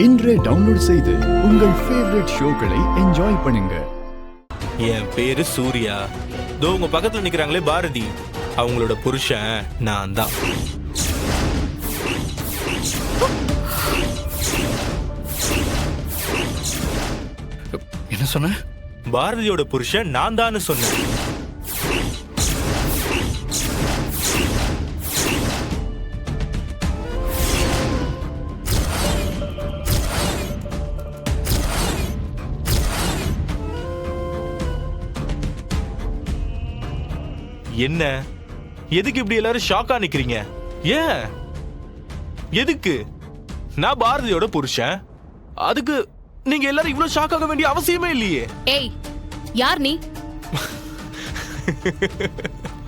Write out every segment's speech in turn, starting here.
இன்றே டவுன்லோட் செய்து உங்கள் ஃபேவரட் ஷோக்களை என்ஜாய் பண்ணுங்க. என் பேரு சூர்யா. தோ உங்க பக்கத்துல நிக்கிறாங்களே பாரதி, அவங்களோட புருஷன் நான் தான். என்ன சொன்ன? பாரதியோட புருஷன் நான் தான் சொன்னேன். என்ன எதுக்கு இப்படி எல்லாரும் ஷாக்கா நிக்கிறீங்க? ஏன் எதுக்கு? நான் பாரதியோட புருஷன், அதுக்கு நீங்க எல்லாரும் இவ்வளவு ஷாக் ஆக வேண்டிய அவசியமே இல்லையே. ஏய், யார் நீ?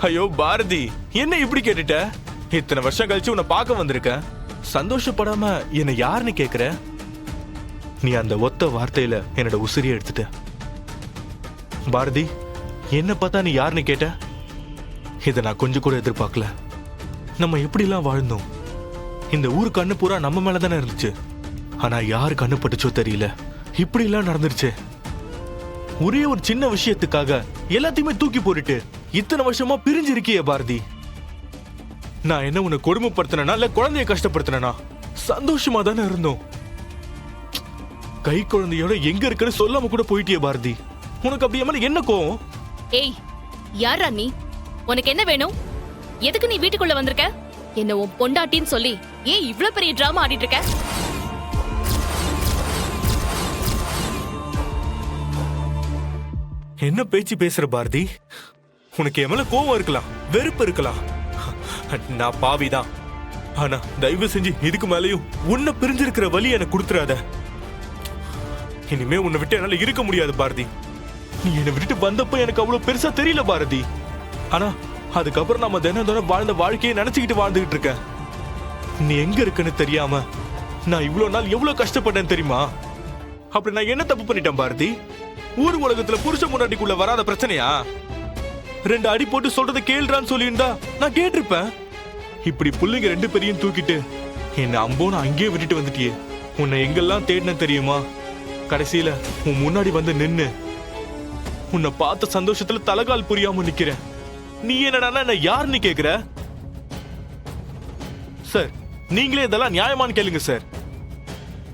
ஐயோ பாரதி, என்ன இப்படி கேட்டுட்ட? இத்தனை வருஷம் கழிச்சு உன்னை பார்க்க வந்திருக்கேன். சந்தோஷப்படாம என்ன யாருன்னு கேக்குற? நீ அந்த ஒத்த வார்த்தையில என்னோட உசிரியை எடுத்துட்ட. பாரதி, என்ன பார்த்தா நீ யாருன்னு கேட்ட? இதை நான் கொஞ்சம் கூட எதிர்பார்க்கல. நம்ம எப்படிலாம் வாழ்ந்தோம். இந்த ஊர் கண்ணு பூரா நம்ம மேலதானே இருந்துச்சு. ஆனா யாரு கண்ணு பட்டுச்சோ தெரியல, இப்படி எல்லாம் நடந்துருச்சு. ஒரே ஒரு சின்ன விஷயத்துக்காக எல்லாத்தையுமே தூக்கி போட்டுட்டு இத்தனை வருஷமா பிரிஞ்சு இருக்கியே பாரதி. நான் என்ன உன்னை கொடுமைப்படுத்தினா இல்ல குழந்தைய கஷ்டப்படுத்தினா? சந்தோஷமா தானே இருந்தோம். கை குழந்தையோட எங்க இருக்குன்னு சொல்லாம கூட போயிட்டியே பாரதி. உனக்கு அப்படி மேல என்ன கோவம்? ஏய், யாரா நீ? உனக்கு என்ன வேணும்? எதுக்கு நீ வீட்டுக்குள்ள வந்திருக்க? என்ன உன் பொண்டாட்டின்னு சொல்லி ஏன் இவ்ளோ பெரிய டிராமா ஆடிட்டு இருக்க? என்ன பேச்சு பேசுற பாரதி? உனக்கு என் மேல கோவம் இருக்கலாம், வெறுப்பு இருக்கலாம். நான் பாவிதான். ஆனா தயவு செஞ்சு இதுக்கு மேலயும் உன்னை பிரிஞ்சிருக்கிற வலி எனக்கு கொடுத்துறாத. இனிமே உன்னை விட்டு என்னால இருக்க முடியாது பாரதி. நீ என்னை விட்டுட்டு வந்தப்ப எனக்கு அவ்வளவு பெருசா தெரியல பாரதி. ஆனா அதுக்கப்புறம் நம்ம தினம் வாழ்ந்த வாழ்க்கையை நினைச்சுக்கிட்டு வாழ்ந்துகிட்டு இருக்க. நீ எங்க இருக்குன்னு தெரியாம நான் இவ்வளவு நாள் எவ்வளவு கஷ்டப்பட்டேன் தெரியுமா? அப்படி நான் என்ன தப்பு பண்ணிட்டேன் பாரதி? ஊர் உலகத்துல புருஷ முன்னாடிக்குள்ள வராத பிரச்சனையா? 2 அடி போட்டு சொல்றதை கேள்றான்னு சொல்லியிருந்தா நான் கேட்டிருப்பேன். இப்படி புள்ளைங்க 2 பேரையும் தூக்கிட்டு என்ன அம்போன்னு அங்கேயே விட்டுட்டு வந்துட்டியே. உன்னை எங்கெல்லாம் தேடின தெரியுமா? கடைசியில உன் முன்னாடி வந்து நின்னு உன்னை பார்த்த சந்தோஷத்துல தலகால் புரியாம நிக்கிறேன். நீ என்னடா என்ன யாருன்னு கேக்குற? சார், நீங்களே இதெல்லாம் நியாயமான்னு கேளுங்க சார்.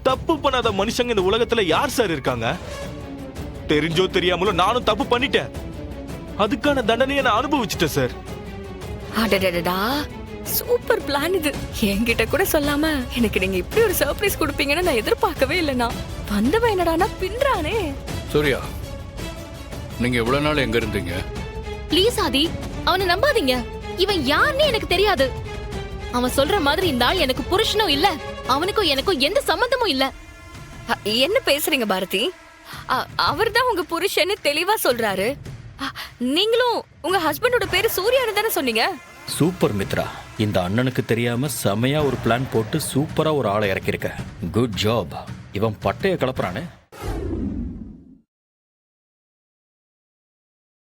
தப்பு பண்ணாத மனுஷங்க இந்த உலகத்துல யார் சார் இருக்காங்க? தெரிஞ்சோ தெரியாமலோ நானும் தப்பு பண்ணிட்டேன். அதுக்கான தண்டனையை நான் அனுபவிச்சுட்டேன் சார். அடடடடா, சூப்பர் பிளான் இது. என்கிட்ட கூட சொல்லாம எனக்கு நீங்க இப்படி ஒரு சர்ப்ரைஸ் கொடுப்பீங்கன்னு நான் எதிர்பார்க்கவே இல்லைனா. வந்தவன் என்னடானா பின்றானே. சூர்யா, நீங்க எவ்வளவு நாள் எங்க இருந்தீங்க? ப்ளீஸ் ஆதி, அவனை நம்பாதீங்க. இவன் யாருன்னு எனக்கு தெரியாது. அவன் சொல்ற மாதிரி இந்த ஆள் எனக்கு புருஷனும் இல்ல, அவனுக்கும் எனக்கும் எந்த சம்பந்தமும் இல்ல. என்ன பேசுறீங்க பாரதி? அவர்தான் உங்க புருஷன்னு தெளிவா சொல்றாரு. நீங்களும் உங்க ஹஸ்பண்டோட பேரு சூர்யான்னு தானே சொன்னீங்க? சூப்பர் மித்ரா, இந்த அண்ணனுக்கு தெரியாம செமையா ஒரு பிளான் போட்டு சூப்பரா ஒரு ஆளை இறக்கியிருக்க. Good job. இவன் பட்டைய கலப்புறானே.